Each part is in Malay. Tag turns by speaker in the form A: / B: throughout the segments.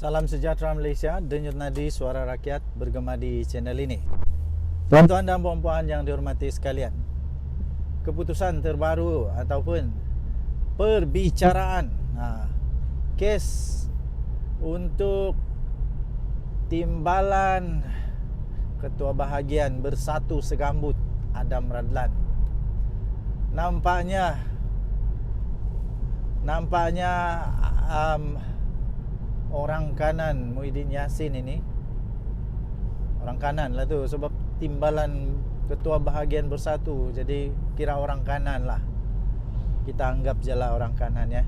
A: Salam sejahtera Malaysia, denyut nadi suara rakyat bergema di channel ini. Tuan-tuan dan puan-puan yang dihormati sekalian, keputusan terbaru ataupun perbicaraan kes untuk timbalan Ketua Bahagian Bersatu Segambut Adam Radlan nampaknya orang kanan Muhyiddin Yassin ini, orang kanan lah tu, sebab timbalan Ketua Bahagian Bersatu, jadi kira orang kanan lah, kita anggap je lah orang kanan ya.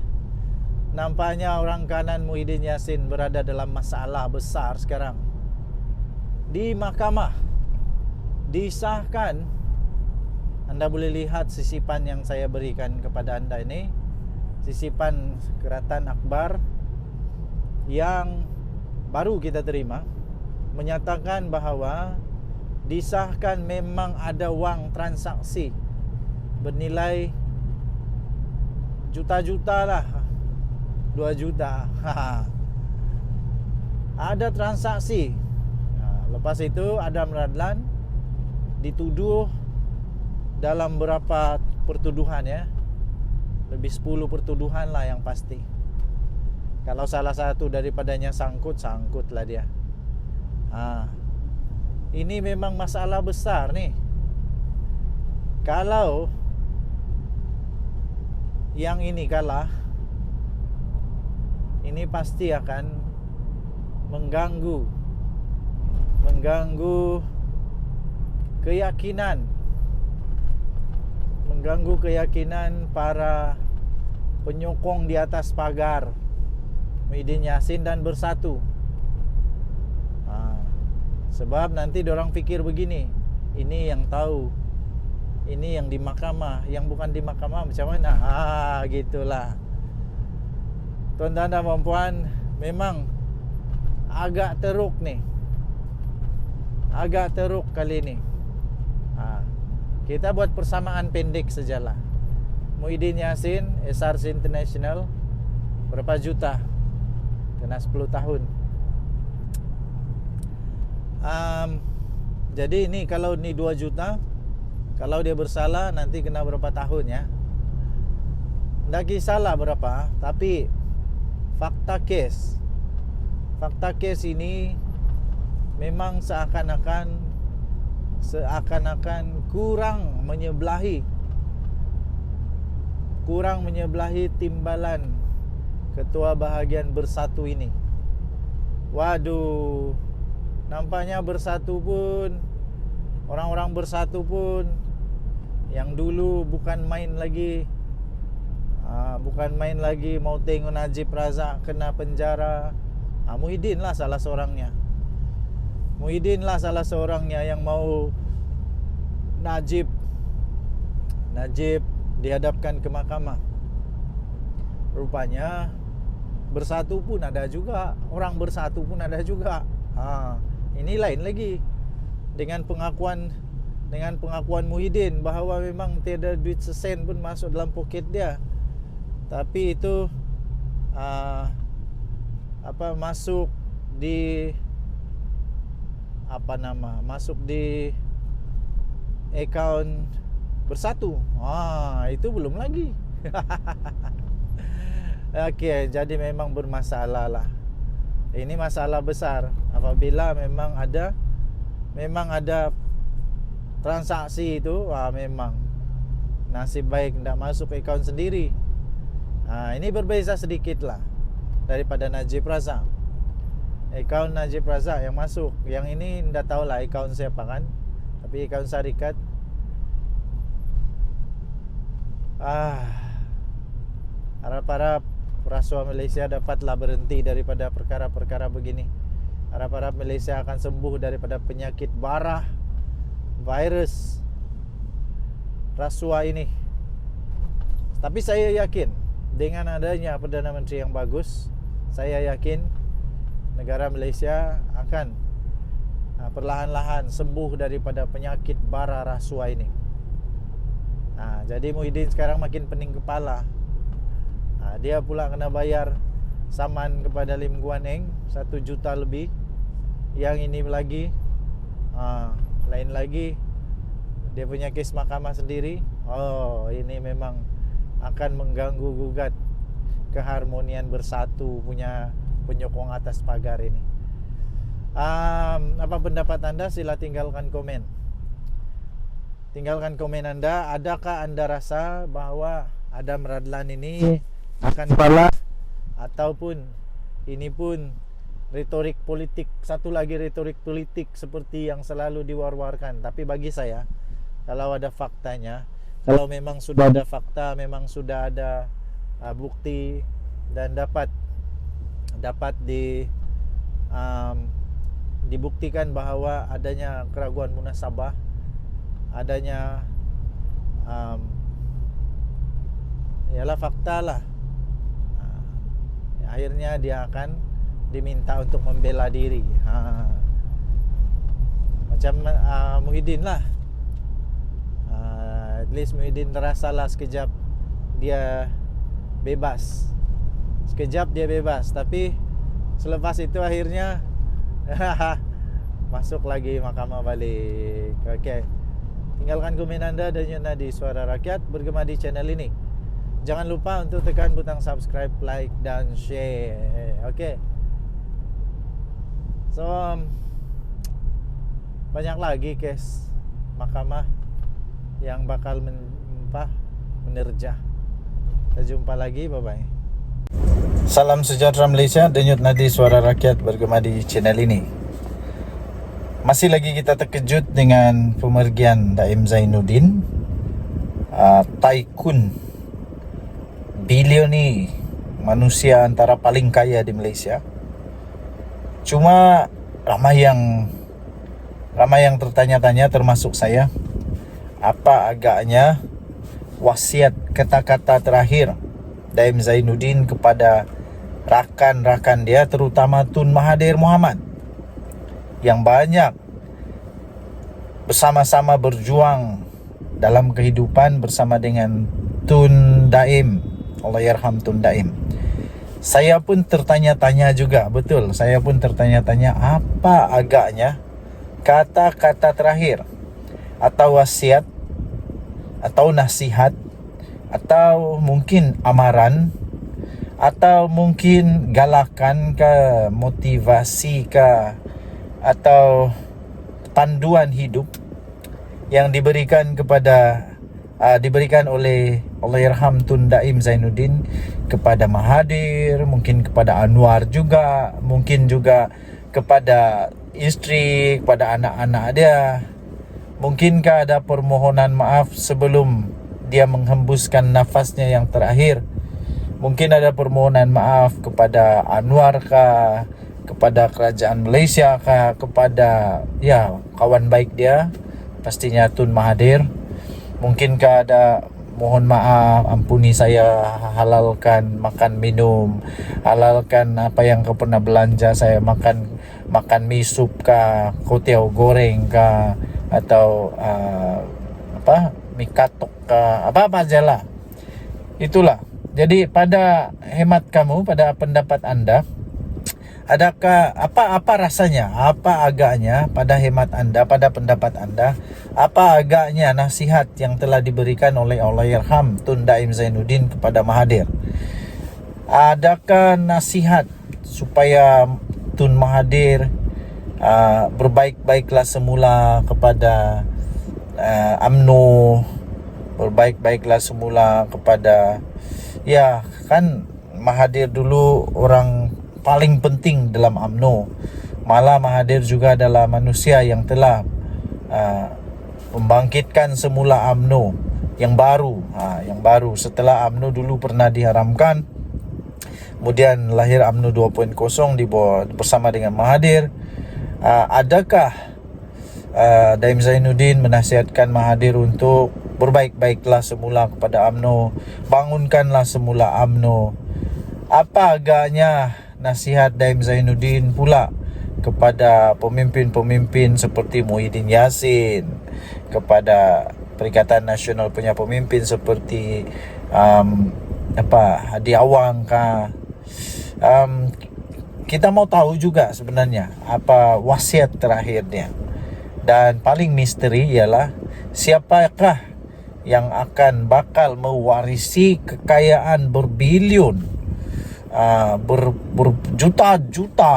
A: Nampaknya orang kanan Muhyiddin Yassin berada dalam masalah besar sekarang. Di mahkamah disahkan, anda boleh lihat sisipan yang saya berikan kepada anda ini, sisipan Keratan Akhbar yang baru kita terima, menyatakan bahawa disahkan memang ada wang transaksi bernilai juta-juta lah, 2 juta. Ada transaksi. Lepas itu Adam Radlan dituduh dalam berapa pertuduhan ya, lebih 10 pertuduhan lah yang pasti. Kalau salah satu daripadanya sangkut lah dia. Ini memang masalah besar nih. Kalau yang ini kalah, ini pasti akan mengganggu keyakinan para penyokong di atas pagar Muhyiddin Yassin dan Bersatu. Sebab nanti diorang fikir begini, ini yang tahu, ini yang di mahkamah, yang bukan di mahkamah macam mana? Gitulah. Tuan-tuan dan puan-puan, memang agak teruk nih, agak teruk kali ini. Kita buat persamaan pendek sajalah. Muhyiddin Yassin, SRC International, berapa juta? Kena 10 tahun. Jadi ini kalau ni 2 juta, kalau dia bersalah nanti kena berapa tahun ya? Tak kisahlah berapa, tapi fakta kes ini memang seakan-akan kurang menyebelahi timbalan Ketua Bahagian Bersatu ini. Waduh, nampaknya Bersatu pun, orang-orang Bersatu pun yang dulu bukan main lagi mau tengok Najib Razak kena penjara. Muhyiddin lah salah seorangnya yang mau Najib dihadapkan ke mahkamah. Rupanya Bersatu pun ada juga, orang Bersatu pun ada juga. Ini lain lagi dengan pengakuan Muhyiddin bahawa memang tiada duit sesen pun masuk dalam poket dia. Tapi itu masuk di masuk di akaun Bersatu. Itu belum lagi. Okey, jadi memang bermasalah lah. Ini masalah besar apabila memang ada transaksi itu. Memang nasib baik tidak masuk akaun sendiri. Ini berbeza sedikit lah daripada Najib Razak. Akaun Najib Razak yang masuk. Yang ini tidak tahulah akaun siapa kan, tapi akaun syarikat. Harap-harap rasuah Malaysia dapatlah berhenti daripada perkara-perkara begini. Harap-harap Malaysia akan sembuh daripada penyakit barah, virus rasuah ini. Tapi saya yakin dengan adanya Perdana Menteri yang bagus, saya yakin negara Malaysia akan perlahan-lahan sembuh daripada penyakit bara rasuah ini. Jadi Muhyiddin sekarang makin pening kepala. Dia pula kena bayar saman kepada Lim Guan Eng 1 juta lebih. Yang ini lagi lain lagi, dia punya kes mahkamah sendiri. Oh, ini memang akan mengganggu gugat keharmonian bersatu punya penyokong atas pagar ini. Apa pendapat Anda? Sila tinggalkan komen. Tinggalkan komen Anda. Adakah Anda rasa bahwa Adam Radlan ini akan kalah, ataupun ini pun retorik politik, satu lagi retorik politik seperti yang selalu diwar-warkan? Tapi bagi saya, kalau ada faktanya, kalau memang sudah ada fakta, memang sudah ada bukti dan dapat dibuktikan bahwa adanya keraguan munasabah, adanya ialah fakta lah, akhirnya dia akan diminta untuk membela diri. Macam Muhyiddin lah, at least Muhyiddin terasalah sekejap dia bebas, sekejap dia bebas, tapi selepas itu akhirnya masuk lagi mahkamah balik. Okey, tinggalkan komen Anda dan Yun Nadi Suara Rakyat bergema di channel ini. Jangan lupa untuk tekan butang subscribe, like dan share. Okey, so banyak lagi kes mahkamah yang bakal menerjah. Kita jumpa lagi, bye bye. Salam sejahtera Malaysia, denyut nadi suara rakyat bergema di channel ini. Masih lagi kita terkejut dengan pemergian Daim Zainuddin, tycoon, bilioni, manusia antara paling kaya di Malaysia. Cuma ramai yang tertanya-tanya, termasuk saya, apa agaknya wasiat kata-kata terakhir Daim Zainuddin kepada rakan-rakan dia, terutama Tun Mahathir Mohamad, yang banyak bersama-sama berjuang dalam kehidupan bersama dengan Tun Daim, Allahyarham Tun Daim. Saya pun tertanya-tanya juga, betul, saya pun tertanya-tanya apa agaknya kata-kata terakhir atau wasiat atau nasihat atau mungkin amaran atau mungkin galakan ke, motivasi ke, atau panduan hidup yang diberikan oleh Allahyarham Tun Daim Zainuddin kepada Mahathir, mungkin kepada Anwar juga, mungkin juga kepada isteri, kepada anak-anak dia. Mungkinkah ada permohonan maaf sebelum dia menghembuskan nafasnya yang terakhir? Mungkin ada permohonan maaf kepada Anwar kah, kepada kerajaan Malaysia kah, kepada kawan baik dia, pastinya Tun Mahathir. Mungkinkah ada mohon maaf, ampuni saya, halalkan makan minum, halalkan apa yang kau pernah belanja saya makan mie sup kah, kotiau goreng kah, atau mie katok kah, apa-apa aja lah. Itulah. Jadi pada hemat kamu, pada pendapat Anda, adakah apa rasanya, apa agaknya pada hemat Anda, pada pendapat Anda, apa agaknya nasihat yang telah diberikan oleh Allahyarham Tun Daim Zainuddin kepada Mahathir? Adakah nasihat supaya Tun Mahathir berbaik-baiklah semula kepada UMNO, berbaik-baiklah semula kepada, kan Mahathir dulu orang paling penting dalam UMNO. Malah Mahathir juga adalah manusia yang telah membangkitkan semula UMNO yang baru, setelah UMNO dulu pernah diharamkan. Kemudian lahir UMNO 2.0 bersama dengan Mahathir. Adakah Daim Zainuddin menasihatkan Mahathir untuk berbaik-baiklah semula kepada UMNO, bangunkanlah semula UMNO? Apa agaknya nasihat Daim Zainuddin pula kepada pemimpin-pemimpin seperti Muhyiddin Yassin, kepada Perikatan Nasional punya pemimpin seperti Hadi Awang kah, Kita mau tahu juga sebenarnya apa wasiat terakhirnya. Dan paling misteri ialah siapakah yang akan bakal mewarisi kekayaan berbilion, berjuta-juta,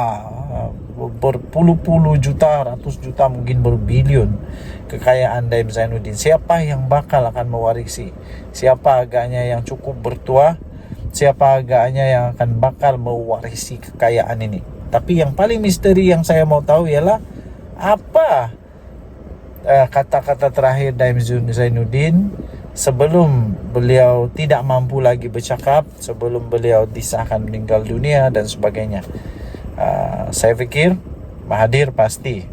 A: berpuluh-puluh juta, ratus juta, mungkin berbilion kekayaan Daim Zainuddin. Siapa yang bakal akan mewarisi? Siapa agaknya yang cukup bertuah? Siapa agaknya yang akan bakal mewarisi kekayaan ini? Tapi yang paling misteri yang saya mau tahu ialah apa kata-kata terakhir Daim Zainuddin sebelum beliau tidak mampu lagi bercakap, sebelum beliau disahkan meninggal dunia dan sebagainya. Saya fikir Mahathir pasti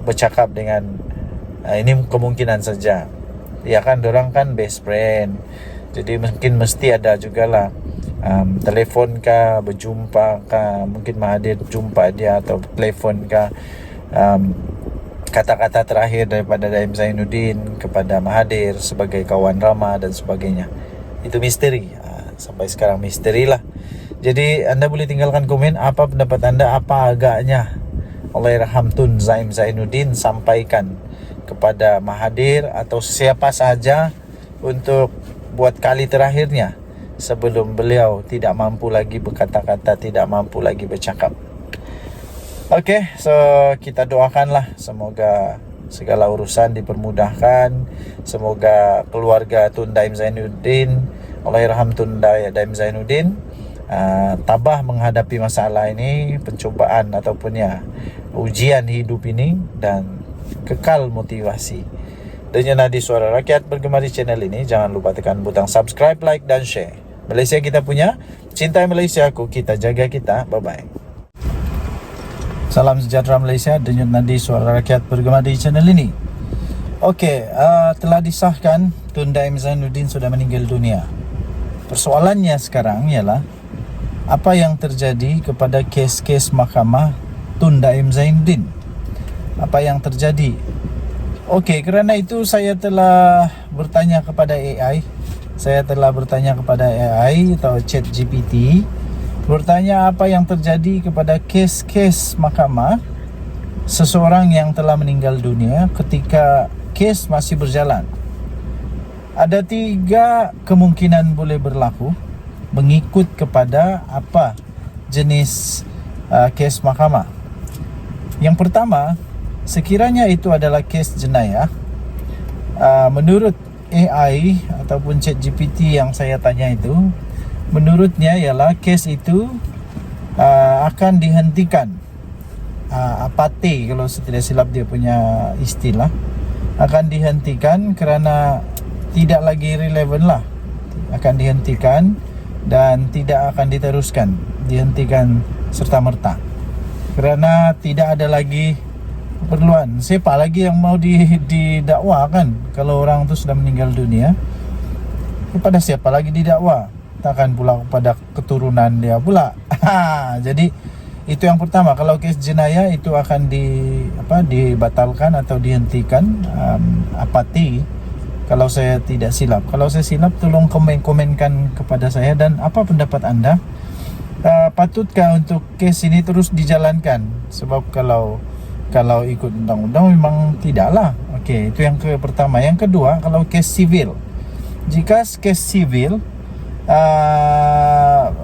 A: bercakap dengan ini kemungkinan saja. Ya kan, dorang kan best friend. Jadi mungkin mesti ada jugalah telefon kah, berjumpa kah, mungkin Mahathir jumpa dia atau telefon kah, kata-kata terakhir daripada Daim Zainuddin kepada Mahathir sebagai kawan lama dan sebagainya. Itu misteri. Sampai sekarang misteri lah. Jadi anda boleh tinggalkan komen apa pendapat anda, apa agaknya Allahyarham Tun Daim Zainuddin sampaikan kepada Mahathir atau siapa saja untuk buat kali terakhirnya sebelum beliau tidak mampu lagi berkata-kata, tidak mampu lagi bercakap. Okey, so kita doakanlah semoga segala urusan dipermudahkan, semoga keluarga Tun Daim Zainuddin, Allahyarham Tun Daim Zainuddin tabah menghadapi masalah ini, pencobaan ataupun ya ujian hidup ini, dan kekal motivasi. Denyut nadi suara rakyat bergema di channel ini. Jangan lupa tekan butang subscribe, like dan share. Malaysia kita punya, cintai Malaysia aku, kita jaga kita. Bye bye. Salam sejahtera Malaysia. Denyut nadi suara rakyat bergema di channel ini. Okey, telah disahkan Tun Daim Zainuddin sudah meninggal dunia. Persoalannya sekarang ialah apa yang terjadi kepada kes-kes mahkamah Tun Daim Zainuddin. Apa yang terjadi? Okey, kerana itu saya telah bertanya kepada AI. Saya telah bertanya kepada AI atau ChatGPT, bertanya apa yang terjadi kepada kes-kes mahkamah seseorang yang telah meninggal dunia ketika kes masih berjalan. Ada 3 kemungkinan boleh berlaku mengikut kepada apa jenis kes mahkamah. Yang pertama, sekiranya itu adalah kes jenayah, menurut AI ataupun ChatGPT yang saya tanya itu, menurutnya ialah kes itu akan dihentikan. Apate kalau saya tidak silap dia punya istilah, akan dihentikan kerana tidak lagi relevan lah. Akan dihentikan dan tidak akan diteruskan, dihentikan serta-merta kerana tidak ada lagi keperluan. Siapa lagi yang mau didakwa kan? Kalau orang tu sudah meninggal dunia, kepada siapa lagi didakwa? Takkan pula kepada keturunan dia pula. Jadi itu yang pertama. Kalau kes jenayah itu akan dibatalkan atau dihentikan, apati, kalau saya tidak silap. Kalau saya silap, tolong komenkan kepada saya. Dan apa pendapat anda? Patutkah untuk kes ini terus dijalankan? Sebab kalau ikut undang-undang memang tidaklah. Okey, itu yang pertama. Yang kedua, kalau kes sivil. Jika kes sivil,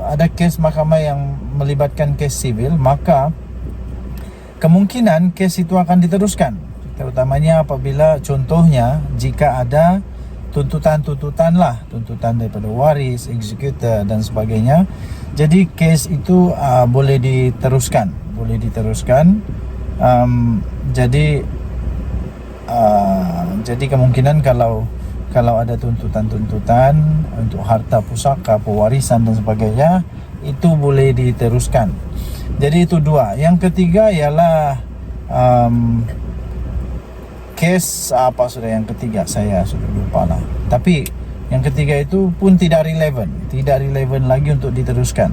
A: ada kes mahkamah yang melibatkan kes sivil, maka kemungkinan kes itu akan diteruskan. Terutamanya apabila contohnya jika ada tuntutan daripada waris, eksekutor dan sebagainya. Jadi kes itu boleh diteruskan. Jadi kemungkinan kalau ada tuntutan untuk harta pusaka, pewarisan dan sebagainya, itu boleh diteruskan. Jadi itu 2. Yang ketiga ialah kes apa sudah yang ketiga, saya sudah lupa lah. Tapi yang ketiga itu pun tidak relevan lagi untuk diteruskan.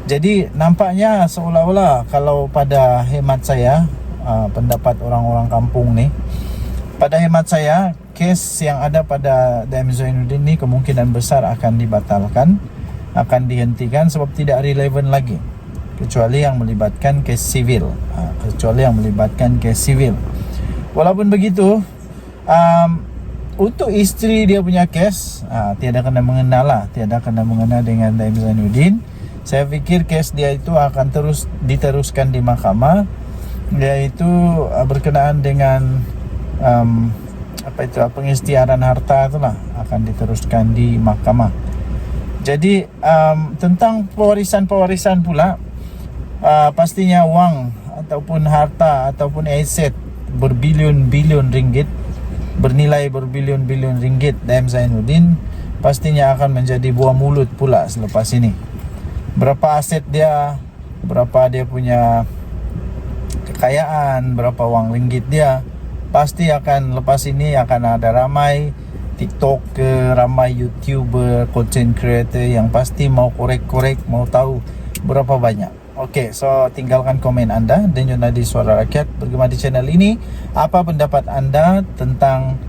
A: Jadi nampaknya seolah-olah, kalau pada hemat saya, pendapat orang-orang kampung ni, pada hemat saya, kes yang ada pada Daim Zainuddin ni kemungkinan besar akan dibatalkan akan dihentikan sebab tidak relevan lagi, kecuali yang melibatkan kes sivil. Walaupun begitu, untuk isteri dia punya kes, tiada kena mengena dengan Daim Zainuddin. Saya fikir kes dia itu akan terus diteruskan di mahkamah, iaitu berkenaan dengan pengisytiharan harta itulah akan diteruskan di mahkamah. Jadi tentang pewarisan pula, pastinya wang ataupun harta ataupun aset berbilion-bilion ringgit, bernilai berbilion-bilion ringgit Daim Zainuddin pastinya akan menjadi buah mulut pula selepas ini. Berapa aset dia, berapa dia punya kekayaan, berapa wang ringgit dia, pasti akan lepas ini akan ada ramai TikToker, ramai YouTuber, content creator yang pasti mau korek-korek, mau tahu berapa banyak. Okey, so tinggalkan komen anda. Denyut Nadi Suara Rakyat bergema di channel ini. Apa pendapat anda tentang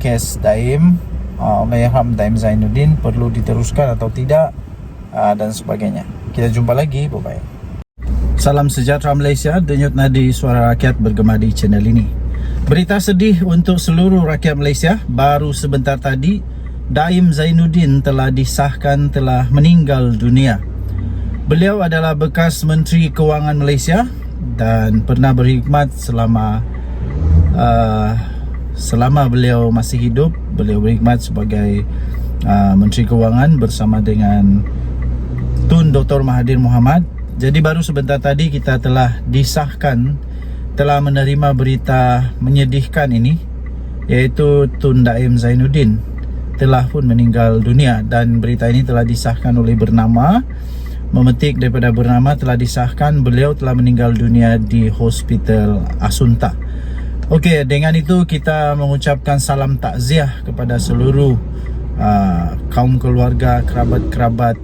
A: kes Daim, Allahyarham Daim Zainuddin, perlu diteruskan atau tidak, dan sebagainya. Kita jumpa lagi, bye-bye. Salam sejahtera Malaysia, Denyut Nadi Suara Rakyat bergema di channel ini. Berita sedih untuk seluruh rakyat Malaysia. Baru sebentar tadi, Daim Zainuddin telah disahkan telah meninggal dunia. Beliau adalah bekas Menteri Kewangan Malaysia dan pernah berkhidmat selama beliau masih hidup. Beliau berkhidmat sebagai Menteri Kewangan bersama dengan Tun Dr. Mahathir Mohamad. Jadi baru sebentar tadi kita telah disahkan, telah menerima berita menyedihkan ini, iaitu Tun Daim Zainuddin telah pun meninggal dunia. Dan berita ini telah disahkan oleh Bernama, memetik daripada Bernama, telah disahkan beliau telah meninggal dunia di Hospital Asunta. Okey, dengan itu kita mengucapkan salam takziah kepada seluruh kaum keluarga, kerabat-kerabat,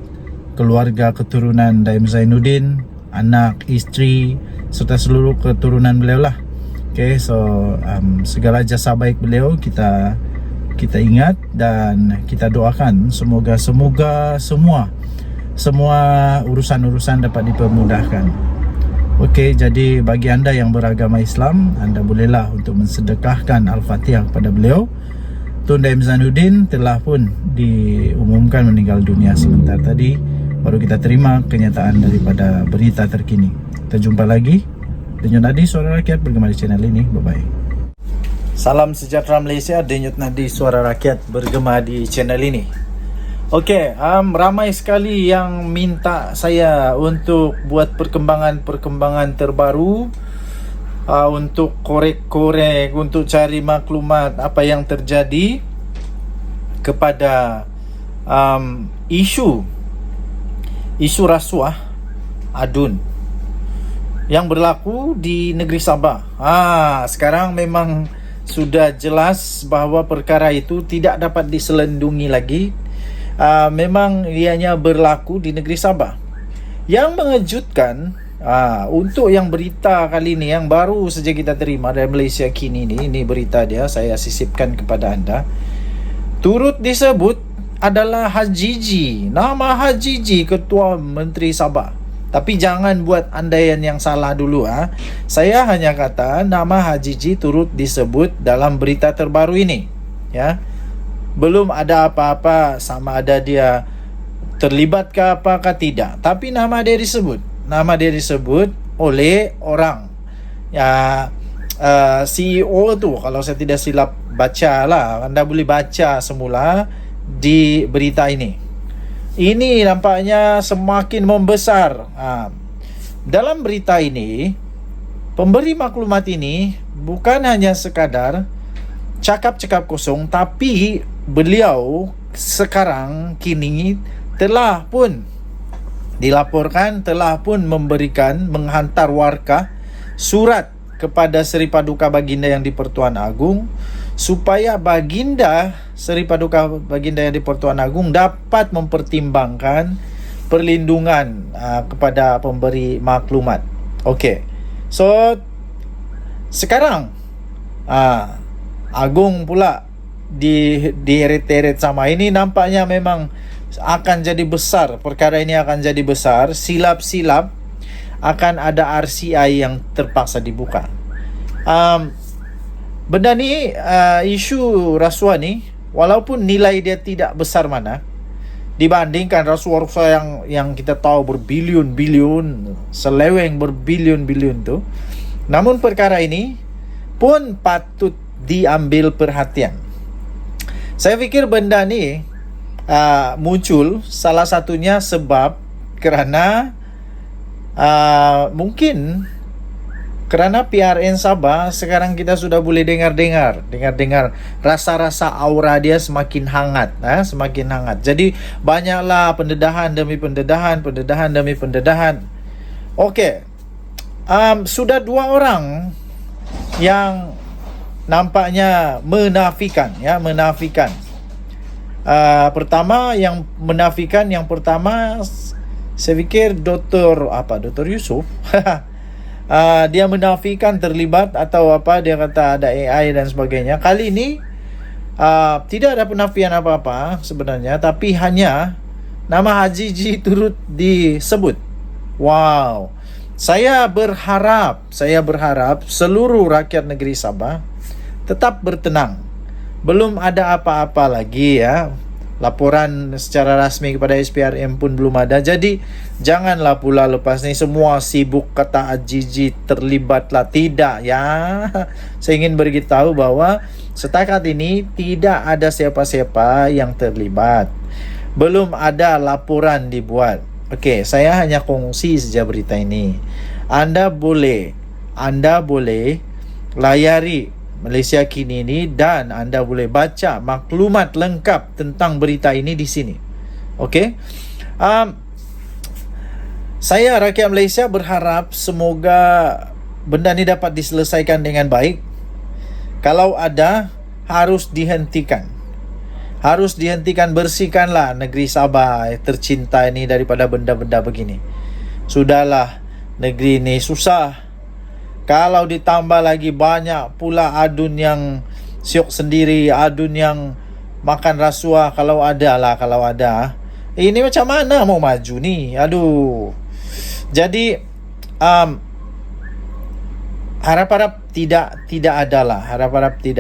A: keluarga keturunan Daim Zainuddin, anak, isteri serta seluruh keturunan beliau lah. Okay, so segala jasa baik beliau kita ingat dan kita doakan semoga semua urusan-urusan dapat dipermudahkan. Okey, jadi bagi anda yang beragama Islam, anda bolehlah untuk mensedekahkan Al-Fatihah kepada beliau. Tun Daim Zainuddin telah pun diumumkan meninggal dunia sebentar tadi. Baru kita terima kenyataan daripada berita terkini. Kita jumpa lagi. Denyut Nadi Suara Rakyat bergema di channel ini. Bye-bye. Salam sejahtera Malaysia. Denyut Nadi Suara Rakyat bergema di channel ini. Okey, ramai sekali yang minta saya untuk buat perkembangan terbaru, untuk korek-korek, untuk cari maklumat apa yang terjadi kepada isu rasuah adun yang berlaku di negeri Sabah. Sekarang memang sudah jelas bahawa perkara itu tidak dapat diselendungi lagi. Memang ianya berlaku di negeri Sabah. Yang mengejutkan, untuk yang berita kali ini yang baru saja kita terima dari Malaysia Kini ini berita dia, saya sisipkan kepada anda. Turut disebut adalah Hajiji, nama Hajiji, Ketua Menteri Sabah. Tapi jangan buat andaian yang salah dulu. Saya hanya kata nama Hajiji turut disebut dalam berita terbaru ini, ya. Belum ada apa-apa sama ada dia terlibat ke apakah tidak, tapi nama dia disebut oleh orang, ya, CEO tu, kalau saya tidak silap baca lah. Anda boleh baca semula di berita ini. Ini nampaknya semakin membesar. Dalam berita ini, pemberi maklumat ini bukan hanya sekadar cakap-cakap kosong, tapi beliau sekarang kini telah pun dilaporkan, telah pun menghantar warkah surat kepada Seri Paduka Baginda yang di-Pertuan Agong, supaya Seri Paduka Baginda yang di-Pertuan Agong dapat mempertimbangkan perlindungan kepada pemberi maklumat. Okey. So sekarang Agong pula diheret-heret sama ini. Nampaknya memang akan jadi besar, perkara ini akan jadi besar, silap-silap akan ada RCI yang terpaksa dibuka. Benda ni, isu rasuah ni, walaupun nilai dia tidak besar mana dibandingkan rasuah-rasuah yang kita tahu berbilion-bilion, seleweng berbilion-bilion tu, namun perkara ini pun patut diambil perhatian. Saya fikir benda ni muncul salah satunya sebab kerana mungkin kerana PRN Sabah sekarang kita sudah boleh dengar rasa-rasa aura dia semakin hangat, semakin hangat. Jadi banyaklah pendedahan demi pendedahan demi pendedahan. Okey, sudah 2 orang yang nampaknya menafikan. Pertama yang menafikan, yang pertama saya fikir Dr. Yusof. Dia menafikan terlibat atau apa, dia kata ada AI dan sebagainya. Kali ini tidak ada penafian apa-apa sebenarnya, tapi hanya nama Haji Ji turut disebut. Wow. Saya berharap seluruh rakyat negeri Sabah tetap bertenang. Belum ada apa-apa lagi ya. Laporan secara rasmi kepada SPRM pun belum ada. Jadi janganlah pula lepas ni semua sibuk kata Haji terlibatlah. Tidak ya. Saya ingin beritahu bahwa setakat ini tidak ada siapa-siapa yang terlibat. Belum ada laporan dibuat. Okey, saya hanya kongsi saja berita ini. Anda boleh layari Malaysia Kini ini dan anda boleh baca maklumat lengkap tentang berita ini di sini. Okey. Saya rakyat Malaysia berharap semoga benda ni dapat diselesaikan dengan baik. Kalau ada, harus dihentikan. Bersihkanlah negeri Sabah tercinta ini daripada benda-benda begini. Sudahlah, negeri ini susah. Kalau ditambah lagi banyak pula adun yang siok sendiri, adun yang makan rasuah, kalau ada. Ini macam mana mau maju ni? Aduh. Jadi harap-harap tidak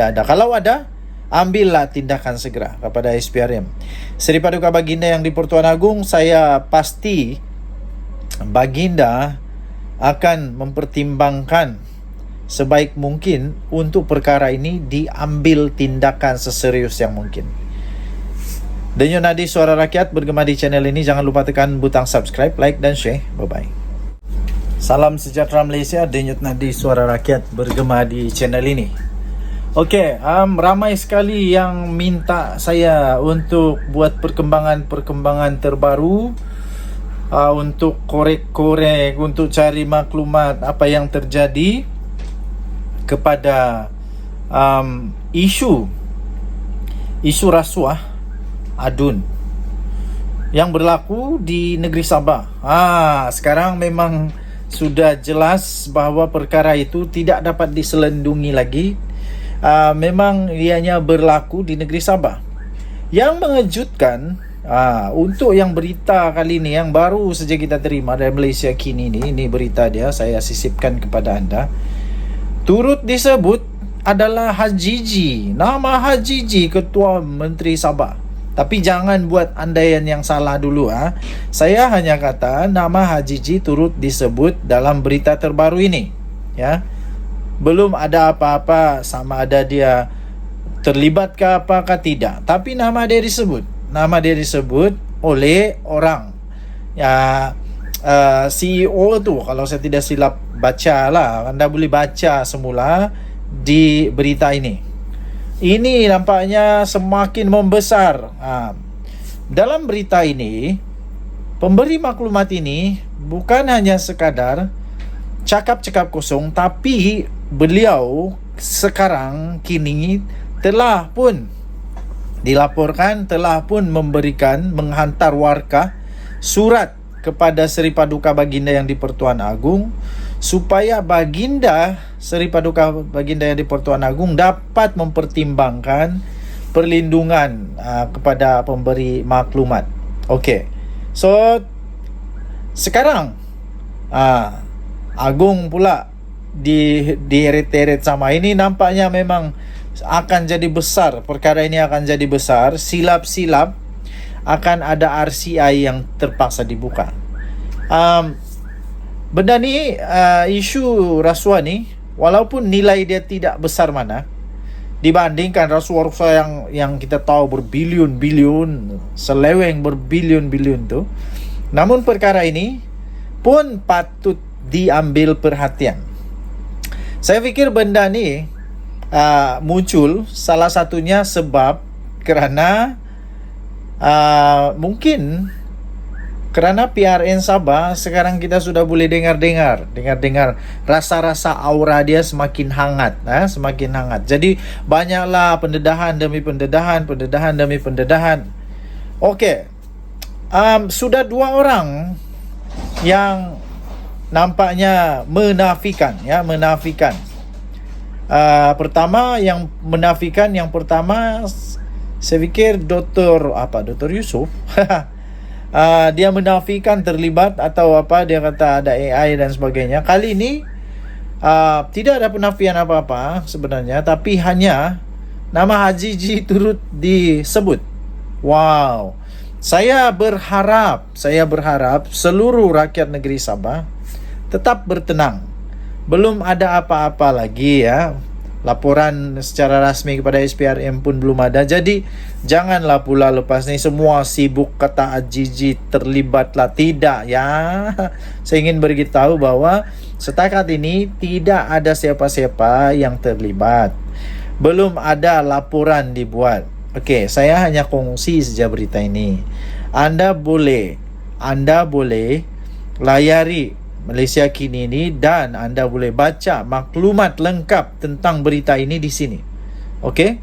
A: ada. Kalau ada, ambillah tindakan segera kepada SPRM. Seri Paduka Baginda yang di Pertuan Agong, saya pasti Baginda akan mempertimbangkan sebaik mungkin untuk perkara ini diambil tindakan seserius yang mungkin. Denyut Nadi Suara Rakyat bergema di channel ini. Jangan lupa tekan butang subscribe, like dan share. Bye-bye. Salam sejahtera Malaysia. Denyut Nadi Suara Rakyat bergema di channel ini. Okey, ramai sekali yang minta saya untuk buat perkembangan terbaru, untuk korek-korek, untuk cari maklumat apa yang terjadi kepada isu rasuah adun yang berlaku di negeri Sabah. Sekarang memang sudah jelas bahawa perkara itu tidak dapat diselendungi lagi. Memang ianya berlaku di negeri Sabah. Yang mengejutkan, untuk yang berita kali ini yang baru saja kita terima dari Malaysia Kini ini berita dia, saya sisipkan kepada anda. Turut disebut adalah Haji Ji. Nama Haji Ji, Ketua Menteri Sabah. Tapi jangan buat andaian yang salah dulu. Saya hanya kata nama Haji Ji turut disebut dalam berita terbaru ini. Ya. Belum ada apa-apa sama ada dia terlibat ke apakah tidak. Tapi nama dia disebut. Nama dia disebut oleh orang CEO tu, kalau saya tidak silap baca lah. Anda boleh baca semula di berita ini. Ini nampaknya semakin membesar. Dalam berita ini, pemberi maklumat ini bukan hanya sekadar cakap-cakap kosong, tapi beliau sekarang kini telah pun dilaporkan, telah pun menghantar warkah surat kepada Seri Paduka Baginda yang di Pertuan Agong supaya Baginda, Seri Paduka Baginda yang di Pertuan Agong dapat mempertimbangkan perlindungan kepada pemberi maklumat. Okey. So sekarang Agung pula diheret-heret sama ini, nampaknya memang akan jadi besar. Perkara ini akan jadi besar. Silap-silap akan ada RCI yang terpaksa dibuka. Benda ni, isu rasuah ni, walaupun nilai dia tidak besar mana dibandingkan rasuah-rasuah yang kita tahu berbilion-bilion, seleweng berbilion-bilion tu, namun perkara ini pun patut diambil perhatian. Saya fikir benda ni muncul salah satunya sebab kerana mungkin kerana PRN Sabah sekarang kita sudah boleh dengar rasa-rasa aura dia semakin hangat, semakin hangat. Jadi banyaklah pendedahan demi pendedahan demi pendedahan. Okey. Sudah 2 orang yang nampaknya menafikan. Pertama yang menafikan, yang pertama saya fikir Dr. Yusof. Dia menafikan terlibat atau dia kata ada AI dan sebagainya. Kali ini tidak ada penafian apa-apa sebenarnya, tapi hanya nama Haji G turut disebut. Wow. Saya berharap seluruh rakyat negeri Sabah tetap bertenang. Belum ada apa-apa lagi ya. Laporan secara rasmi kepada SPRM pun belum ada. Jadi janganlah pula lepas ni semua sibuk kata Haji terlibatlah. Tidak ya. Saya ingin beritahu bahwa setakat ini tidak ada siapa-siapa yang terlibat. Belum ada laporan dibuat. Okey, saya hanya kongsi saja berita ini. Anda boleh layari Malaysia Kini ini dan anda boleh baca maklumat lengkap tentang berita ini di sini. Okey.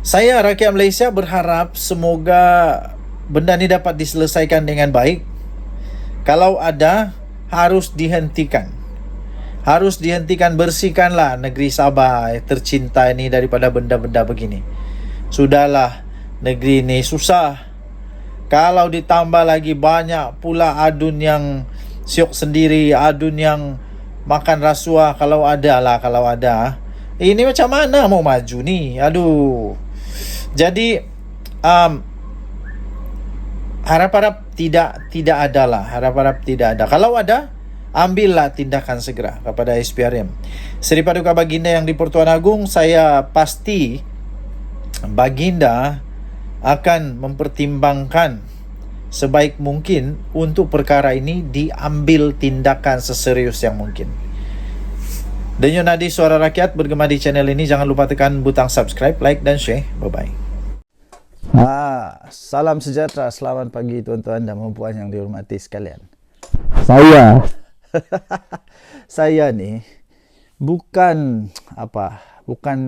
A: Saya rakyat Malaysia berharap semoga benda ni dapat diselesaikan dengan baik. Kalau ada, harus dihentikan. Bersihkanlah negeri Sabah tercinta ini daripada benda-benda begini. Sudahlah, negeri ini susah. Kalau ditambah lagi banyak pula adun yang syok sendiri, adun yang makan rasuah, kalau ada. Ini macam mana mau maju ni? Aduh. Jadi harap-harap tidak ada. Kalau ada, ambillah tindakan segera kepada SPRM. Seri Paduka Baginda yang di Pertuan Agong, saya pasti Baginda akan mempertimbangkan sebaik mungkin untuk perkara ini diambil tindakan seserius yang mungkin. Denyut Nadi Suara Rakyat bergema di channel ini. Jangan lupa tekan butang subscribe, like dan share. Bye-bye. Salam sejahtera, selamat pagi tuan-tuan dan puan yang dihormati sekalian. Saya ni bukan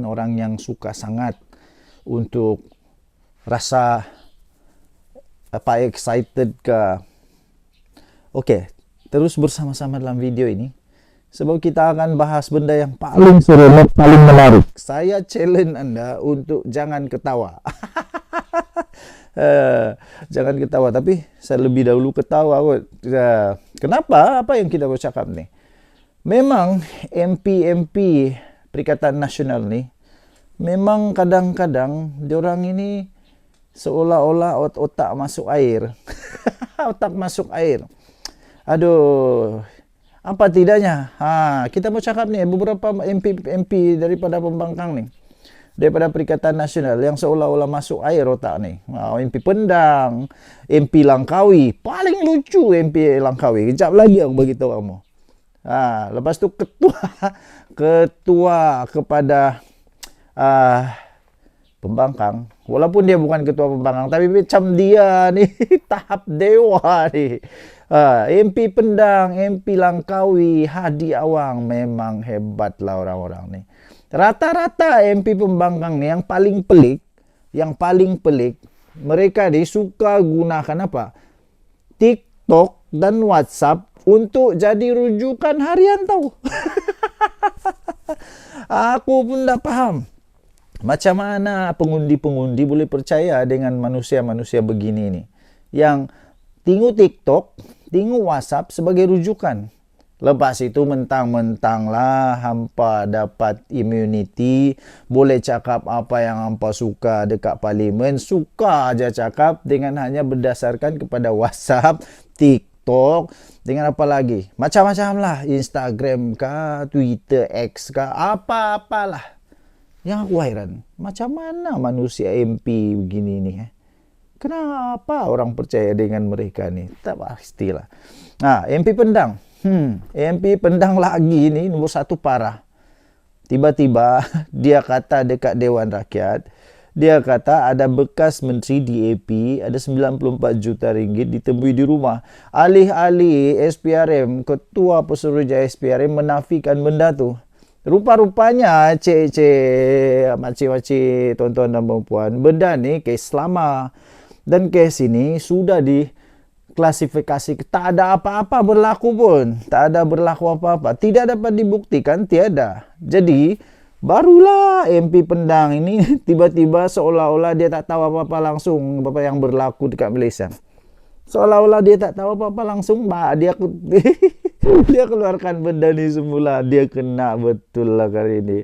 A: orang yang suka sangat untuk rasa excited ke. Okey, terus bersama-sama dalam video ini sebab kita akan bahas benda yang paling seronok, paling menarik. Saya challenge anda untuk jangan ketawa. Jangan ketawa, tapi saya lebih dahulu ketawa kot. Kenapa? Apa yang kita bercakap ni? Memang MP Perikatan Nasional ni memang kadang-kadang diorang ini seolah-olah otak masuk air. Otak masuk air. Aduh. Apa tidaknya? Kita mau cakap ni beberapa MP daripada pembangkang ni. Daripada Perikatan Nasional yang seolah-olah masuk air otak ni. MP Pendang, MP Langkawi. Paling lucu MP Langkawi. Kejap lagi aku beritahu kamu. Lepas tu ketua kepada pembangkang, walaupun dia bukan ketua pembangkang, tapi macam dia ni tahap dewa ni. MP Pendang, MP Langkawi, Hadi Awang, memang hebatlah orang-orang ni. Rata-rata MP pembangkang ni yang paling pelik, mereka ni suka gunakan apa? TikTok dan WhatsApp untuk jadi rujukan harian tahu. Aku pun tak faham. Macam mana pengundi-pengundi boleh percaya dengan manusia-manusia begini nih, yang tengok TikTok, tengok WhatsApp sebagai rujukan. Lepas itu mentang-mentang lah hampa dapat immunity, boleh cakap apa yang hampa suka dekat parlimen, suka aja cakap dengan hanya berdasarkan kepada WhatsApp, TikTok, dengan apa lagi? Macam-macam lah, Instagram kah, Twitter, X kah, apa-apalah. Yang aku heran, macam mana manusia MP begini nih? Kenapa orang percaya dengan mereka nih? Tak pastilah. Nah, MP Pendang. MP Pendang lagi ni nombor satu parah. Tiba-tiba dia kata dekat Dewan Rakyat, dia kata ada bekas menteri DAP, ada 94 juta ringgit ditemui di rumah. Alih-alih SPRM, ketua pesuruhjaya SPRM menafikan benda tu. Rupa-rupanya cik-cik, makcik-makcik, tuan-tuan dan puan, benda ni kes lama. Dan kes ini sudah diklasifikasi, tak ada apa-apa berlaku pun. Tak ada berlaku apa-apa. Tidak dapat dibuktikan, tiada. Jadi, barulah MP Pendang ini tiba-tiba seolah-olah dia tak tahu apa-apa langsung apa yang berlaku dekat Malaysia. Seolah-olah dia tak tahu apa-apa langsung, dia dia keluarkan benda ni semula. Dia kena betul lah kali ini.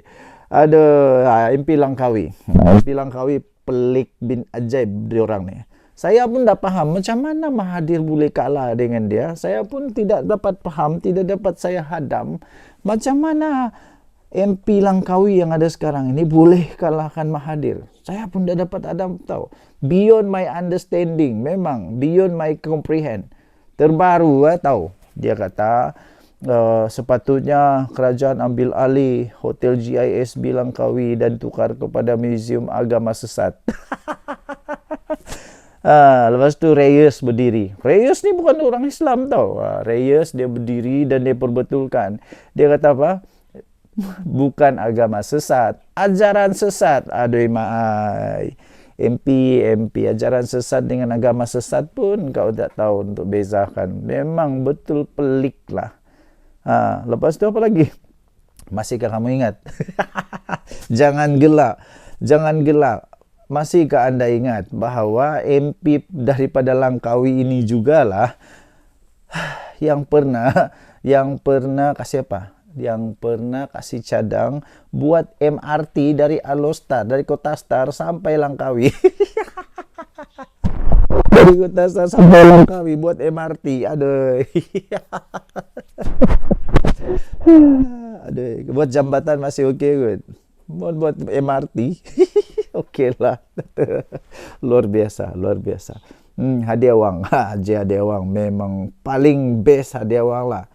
A: Ada MP Langkawi. MP Langkawi pelik bin ajaib diorang ni. Saya pun tak faham macam mana Mahathir boleh kalah dengan dia. Saya pun tidak dapat faham, tidak dapat saya hadam macam mana MP Langkawi yang ada sekarang ini boleh kalahkan Mahathir. Saya pun tidak dapat hadam tahu. Beyond my understanding, memang beyond my comprehend. Terbaru tahu. Dia kata sepatutnya kerajaan ambil alih Hotel GISB Langkawi dan tukar kepada Museum Agama Sesat. Lepas tu Reyes berdiri. Reyes ni bukan orang Islam tau. Reyes dia berdiri dan dia perbetulkan. Dia kata apa? Bukan agama sesat, ajaran sesat. Aduh maai. MP ajaran sesat dengan agama sesat pun kau tak tahu untuk bezakan. Memang betul pelik lah. Lepas tu apa lagi? Masihkah kamu ingat? Jangan gelak. Jangan gelak. Masihkah anda ingat bahawa MP daripada Langkawi ini jugalah yang pernah kasih apa? Yang pernah kasih cadang buat MRT dari Alostar, dari Kota Star sampai Langkawi. Dari Kota Star sampai Langkawi buat MRT. Aduh. Aduh, buat jambatan masih okey kot. Buat MRT. Okey lah. Luar biasa, luar biasa. Hadiah wang. Haji Hadiah Wang memang paling best hadiah wang lah.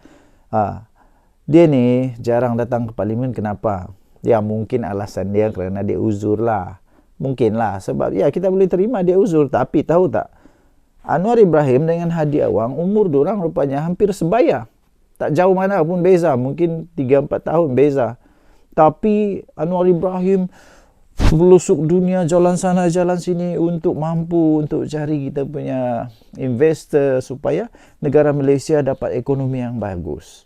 A: Dia ni jarang datang ke parlimen. Kenapa? Ya mungkin alasan dia kerana dia uzur lah. Mungkin lah. Sebab ya kita boleh terima dia uzur. Tapi tahu tak? Anwar Ibrahim dengan Hadiah Wang umur diorang rupanya hampir sebaya. Tak jauh mana pun beza. Mungkin 3-4 tahun beza. Tapi Anwar Ibrahim belusuk dunia, jalan sana jalan sini untuk mampu untuk cari kita punya investor supaya negara Malaysia dapat ekonomi yang bagus.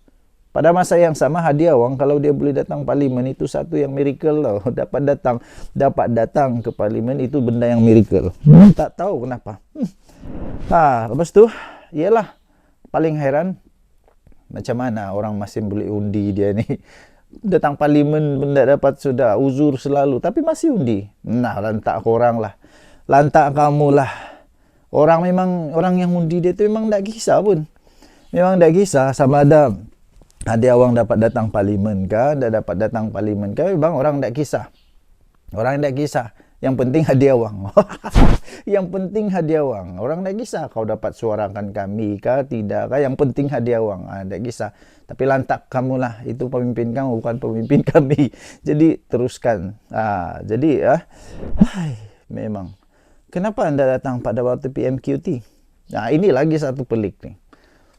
A: Pada masa yang sama Hadiah Wang kalau dia boleh datang parlimen itu satu yang miracle tau. Dapat datang ke parlimen itu benda yang miracle. Tak tahu kenapa. Lepas tu ialah paling heran macam mana orang masih boleh undi dia ni. Datang parlimen benda dapat sudah uzur selalu tapi masih undi. Nah, lantak korang lah. Lantak kamu lah. Orang yang undi dia tu memang tak kisah pun. Memang tak kisah sama ada Hadiah Wang dapat datang parlimen kah, tak dapat datang parlimen kah, memang orang tak kisah. Orang tak kisah. Yang penting Hadiah Wang. Yang penting Hadiah Wang. Orang tak kisah kau dapat suarakan kami kah, tidak kah. Yang penting Hadiah Wang. Tak kisah. Tapi lantak kamulah. Itu pemimpin kamu, bukan pemimpin kami. Jadi teruskan. Memang. Kenapa anda datang pada waktu PMQT? Ini lagi satu pelik ni.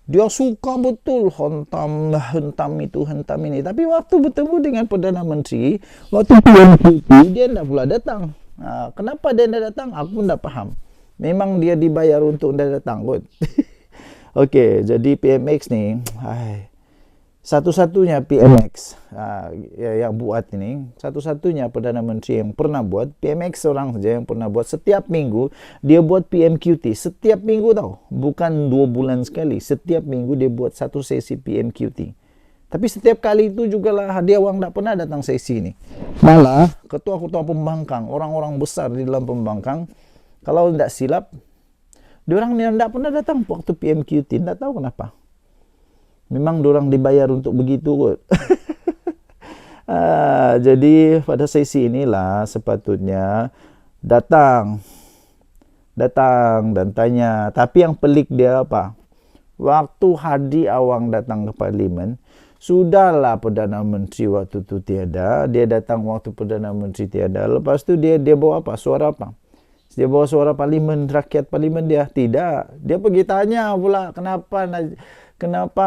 A: Dia suka betul hentam itu, hentam ini. Tapi waktu bertemu dengan Perdana Menteri, waktu PMQT, dia tidak pula datang. Kenapa dia tidak datang? Aku pun tak faham. Memang dia dibayar untuk tidak datang kot. Okey, jadi PMX ni, Satu-satunya PMX yang buat ini, satu-satunya Perdana Menteri yang pernah buat, PMX seorang saja yang pernah buat. Setiap minggu dia buat PMQT, setiap minggu tau, bukan 2 bulan sekali, setiap minggu dia buat satu sesi PMQT. Tapi setiap kali itu juga lah Hadi Awang tak pernah datang sesi ini. Malah ketua-ketua pembangkang, orang-orang besar di dalam pembangkang, kalau tidak silap, diorang yang tak pernah datang waktu PMQT, tak tahu kenapa. Memang diorang dibayar untuk begitu kot. Jadi pada sesi inilah sepatutnya datang dan tanya. Tapi yang pelik dia apa? Waktu Hadi Awang datang ke Parlimen, sudahlah Perdana Menteri waktu itu tiada. Dia datang waktu Perdana Menteri tiada. Lepas tu dia bawa apa? Suara apa? Dia bawa suara Parlimen, rakyat Parlimen dia. Tidak. Dia pergi tanya pula kenapa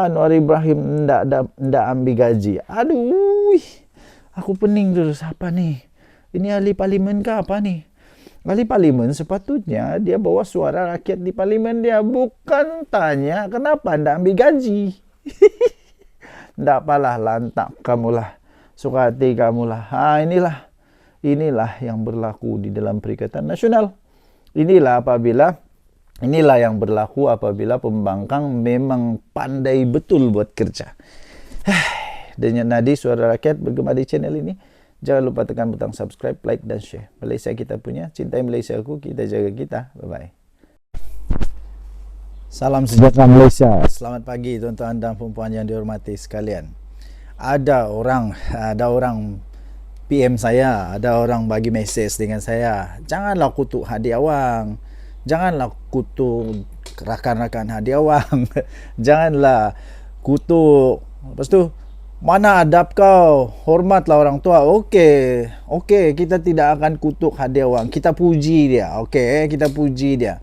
A: Anwar Ibrahim ndak ambil gaji. Aduh, aku pening terus. Apa nih? Ini ahli parlimen ke apa nih? Ahli parlimen sepatutnya dia bawa suara rakyat di parlimen dia. Bukan tanya kenapa ndak ambil gaji. Ndak apalah, lantak kamulah. Suka hati kamulah. Inilah yang berlaku di dalam Perikatan Nasional. Inilah yang berlaku apabila pembangkang memang pandai betul buat kerja. Dan Nadi Suara Rakyat bergema di channel ini. Jangan lupa tekan butang subscribe, like dan share. Malaysia kita punya, cintai Malaysia aku, kita jaga kita. Bye-bye. Salam sejahtera Malaysia. Selamat pagi tuan-tuan dan puan-puan yang dihormati sekalian. Ada orang PM saya, ada orang bagi mesej dengan saya. Janganlah kutuk Hadi Awang. Janganlah kutuk rakan-rakan Hadi Awang. Janganlah kutuk. Lepas tu, mana adab kau? Hormatlah orang tua. Okey, kita tidak akan kutuk Hadi Awang. Kita puji dia. Okey, kita puji dia.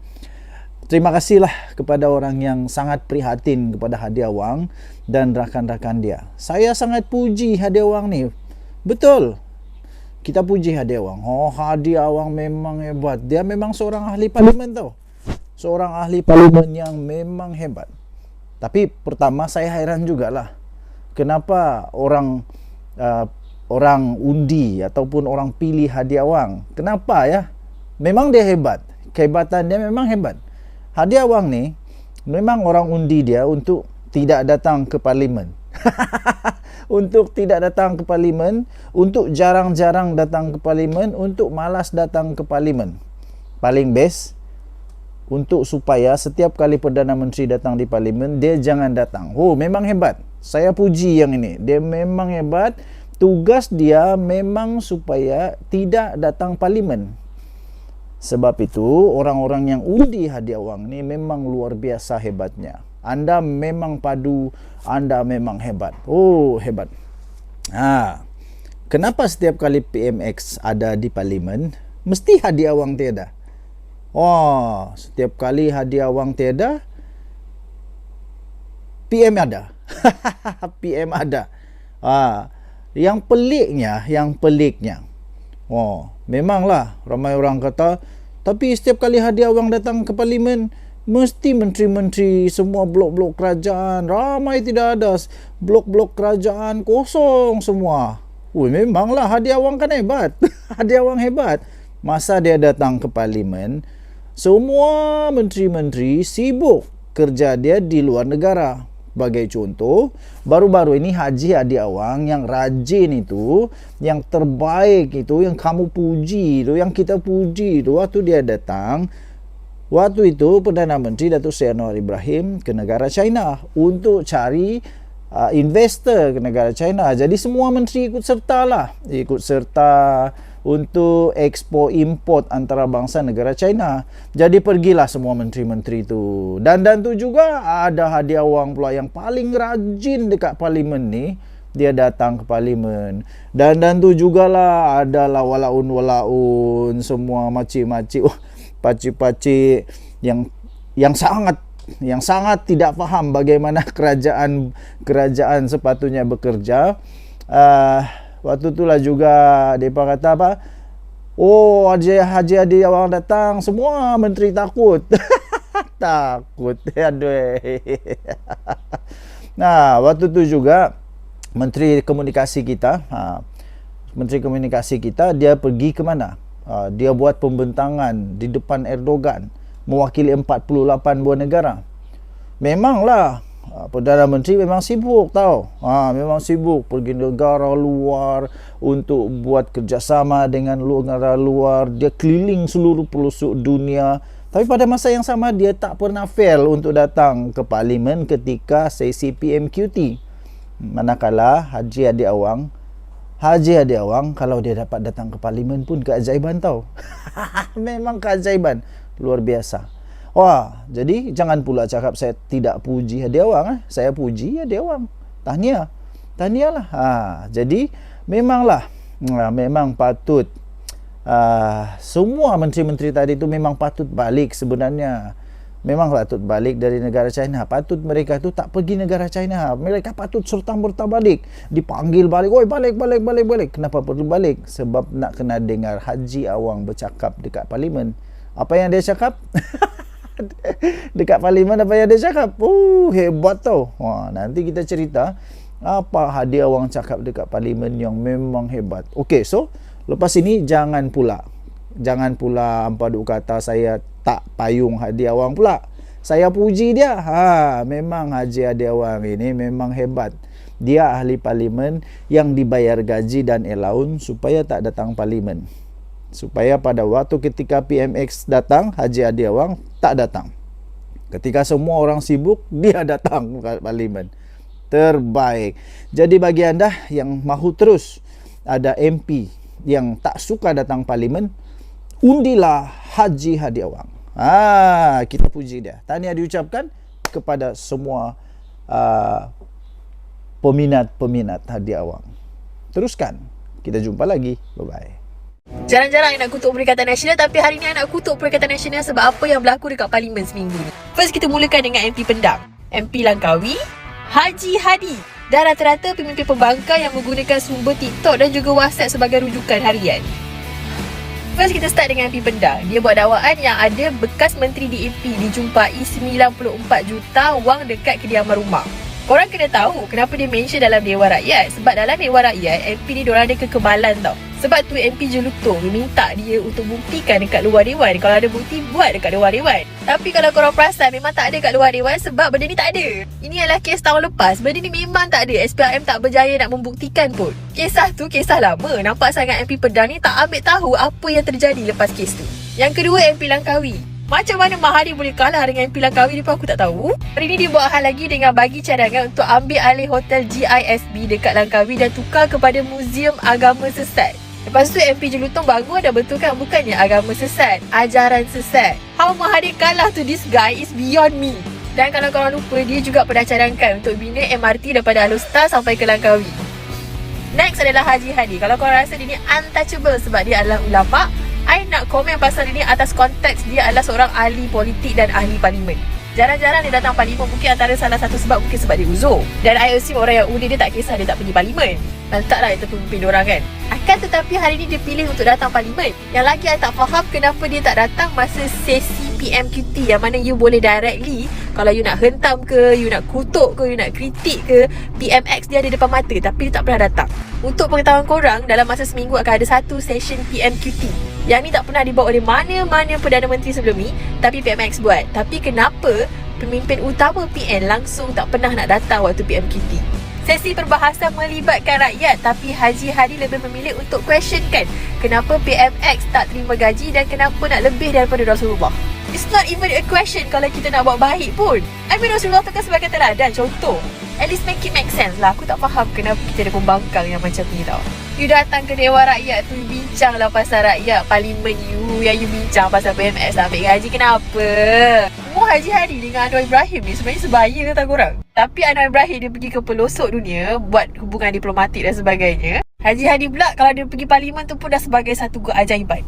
A: Terima kasihlah kepada orang yang sangat prihatin kepada Hadi Awang dan rakan-rakan dia. Saya sangat puji Hadi Awang ni. Betul. Kita puji Hadi Awang. Oh, Hadi Awang memang hebat. Dia memang seorang ahli parlimen tau. Seorang ahli parlimen yang memang hebat. Tapi pertama saya heran jugalah. Kenapa orang undi ataupun orang pilih Hadi Awang? Kenapa ya? Memang dia hebat. Kehebatan dia memang hebat. Hadi Awang ni memang orang undi dia untuk tidak datang ke parlimen. Untuk tidak datang ke parlimen, untuk jarang-jarang datang ke parlimen, untuk malas datang ke parlimen. Paling best untuk supaya setiap kali Perdana Menteri datang di parlimen, dia jangan datang. Oh, memang hebat. Saya puji yang ini. Dia memang hebat. Tugas dia memang supaya tidak datang parlimen. Sebab itu, orang-orang yang undi Hadi Awang ni memang luar biasa hebatnya. Anda memang padu, anda memang hebat. Oh, hebat. Kenapa setiap kali PMX ada di parlimen, mesti Hadi Awang tiada? Oh, setiap kali Hadi Awang tiada, PM ada. PM ada. Yang peliknya. Oh, memanglah ramai orang kata, tapi setiap kali Hadi Awang datang ke parlimen, mesti menteri-menteri semua blok-blok kerajaan ramai tidak ada, blok-blok kerajaan kosong semua. Memanglah Hadi Awang kan hebat. Hadi Awang hebat. Masa dia datang ke parlimen, semua menteri-menteri sibuk kerja dia di luar negara. Sebagai contoh, baru-baru ini Haji Hadi Awang yang rajin itu, yang terbaik itu, yang kamu puji itu, yang kita puji itu, waktu dia datang, waktu itu Perdana Menteri Datuk Seri Anwar Ibrahim ke negara China untuk cari investor ke negara China. Jadi semua menteri ikut serta untuk ekspor import antarabangsa negara China. Jadi pergilah semua menteri-menteri itu. Dan tu juga ada Hadi Awang pula yang paling rajin dekat parlimen ni. Dia datang ke parlimen. Dan tu jugalah adalah walaun semua makcik-makcik, pakcik-pakcik yang sangat tidak faham bagaimana kerajaan sepatutnya bekerja. Waktu itulah juga mereka kata apa? Oh, Haji Hadi Awang datang, semua menteri takut. Takut. Aduh. Nah, waktu itu juga Menteri Komunikasi kita, Menteri Komunikasi kita, dia pergi ke mana? Dia buat pembentangan di depan Erdogan, mewakili 48 buah negara. Memanglah Perdana Menteri memang sibuk tau. Memang sibuk pergi negara luar untuk buat kerjasama dengan negara luar. Dia keliling seluruh pelosok dunia. Tapi pada masa yang sama dia tak pernah fail untuk datang ke parlimen ketika sesi PMQT. Manakala Haji Hadi Awang kalau dia dapat datang ke parlimen pun keajaiban tau. Memang keajaiban luar biasa. Wah, jadi jangan pula cakap saya tidak puji Hadi Awang. Saya puji Hadi Awang. Tahniahlah. Jadi memanglah, memang patut, semua menteri-menteri tadi tu memang patut balik sebenarnya. Memang patut balik dari negara China. Patut mereka tu tak pergi negara China. Mereka patut serta-merta balik. Dipanggil balik. Oi, balik. Kenapa perlu balik? Sebab nak kena dengar Haji Awang bercakap dekat parlimen. Apa yang dia cakap? Dekat parlimen apa yang dia cakap? Hebat tau. Nanti kita cerita apa Hadi Awang cakap dekat parlimen yang memang hebat. Okey, so lepas ini jangan pula hampa duk kata saya tak payung Hadi Awang pula. Saya puji dia. Memang Haji Hadi Awang ini memang hebat. Dia ahli parlimen yang dibayar gaji dan allowance supaya tak datang parlimen. Supaya pada waktu ketika PMX datang, Haji Hadi Awang tak datang. Ketika semua orang sibuk, dia datang ke parlimen. Terbaik. Jadi bagi anda yang mahu terus ada MP yang tak suka datang parlimen, undilah Haji Hadi Awang. Kita puji dia. Tahniah diucapkan kepada semua peminat Hadi Awang. Teruskan. Kita jumpa lagi. Bye-bye.
B: Jarang-jarang nak kutuk Perikatan Nasional, tapi hari ni nak kutuk Perikatan Nasional sebab apa yang berlaku dekat parlimen seminggu ni. First, kita mulakan dengan MP Pendang, MP Langkawi, Haji Hadi dan rata-rata pemimpin pembangkang yang menggunakan sumber TikTok dan juga WhatsApp sebagai rujukan harian. First, kita start dengan MP Pendang. Dia buat dakwaan yang ada bekas menteri DAP dijumpai 94 juta wang dekat kediaman rumah. Korang kena tahu kenapa dia mention dalam Dewan Rakyat. Sebab dalam Dewan Rakyat, MP ni diorang ada kekebalan tau. Sebab tu MP Jelutong minta dia untuk buktikan dekat luar Dewan. Kalau ada bukti, buat dekat luar Dewan. Tapi kalau korang perasan, memang tak ada kat luar Dewan sebab benda ni tak ada. Ini adalah kes tahun lepas. Benda ni memang tak ada. SPRM tak berjaya nak membuktikan pun. Kisah tu kisah lama. Nampak sangat MP Pendang ni tak ambil tahu apa yang terjadi lepas kes tu. Yang kedua, MP Langkawi. Macam mana Mahathir boleh kalah dengan MP Langkawi ni pun aku tak tahu. Hari ni dia buat hal lagi dengan bagi cadangan untuk ambil alih hotel GISB dekat Langkawi dan tukar kepada Muzium Agama Sesat. Lepas tu MP Jelutong bangun dan betulkan bukannya agama sesat, ajaran sesat. How Mahathir kalah to this guy is beyond me. Dan kalau korang lupa, dia juga pernah cadangkan untuk bina MRT daripada Alor-Star sampai ke Langkawi. Next adalah Haji Hadi. Kalau korang rasa dia ni untouchable sebab dia adalah ulama', I nak komen pasal dia ni atas konteks dia adalah seorang ahli politik dan ahli parlimen. Jarang-jarang dia datang parlimen, mungkin antara salah satu sebab mungkin sebab dia uzur. Dan I assume orang yang undi dia tak kisah dia tak pergi parlimen. Letaklah itu pemimpin diorang kan. Akan tetapi hari ni dia pilih untuk datang parlimen. Yang lagi I tak faham kenapa dia tak datang masa sesi PMQT yang mana you boleh directly, kalau you nak hentam ke, you nak kutuk ke, you nak kritik ke, PMX dia ada depan mata tapi dia tak pernah datang. Untuk pengetahuan korang, dalam masa seminggu akan ada satu session PMQT. Yang ni tak pernah dibuat oleh mana-mana Perdana Menteri sebelum ni, tapi PMX buat. Tapi kenapa pemimpin utama PN langsung tak pernah nak datang waktu PMQT? Sesi perbahasan melibatkan rakyat, tapi Haji Hadi lebih memilih untuk questionkan kenapa PMX tak terima gaji dan kenapa nak lebih daripada Rasulullah. It's not even a question kalau kita nak buat baik pun. I mean Rasulullah tu kan sebagai teladan, contoh. At least make it make sense lah. Aku tak faham kenapa kita ada pembangkang yang macam ni tau. You datang ke Dewan Rakyat tu, bincang lah pasal rakyat, parlimen you, yang you bincang pasal PMX tak ambil gaji, kenapa? Haji Hadi dengan Anwar Ibrahim ni sebenarnya sebaya kata korang. Tapi Anwar Ibrahim dia pergi ke pelosok dunia buat hubungan diplomatik dan sebagainya. Haji Hadi pula kalau dia pergi parlimen tu pun dah sebagai satu keajaiban.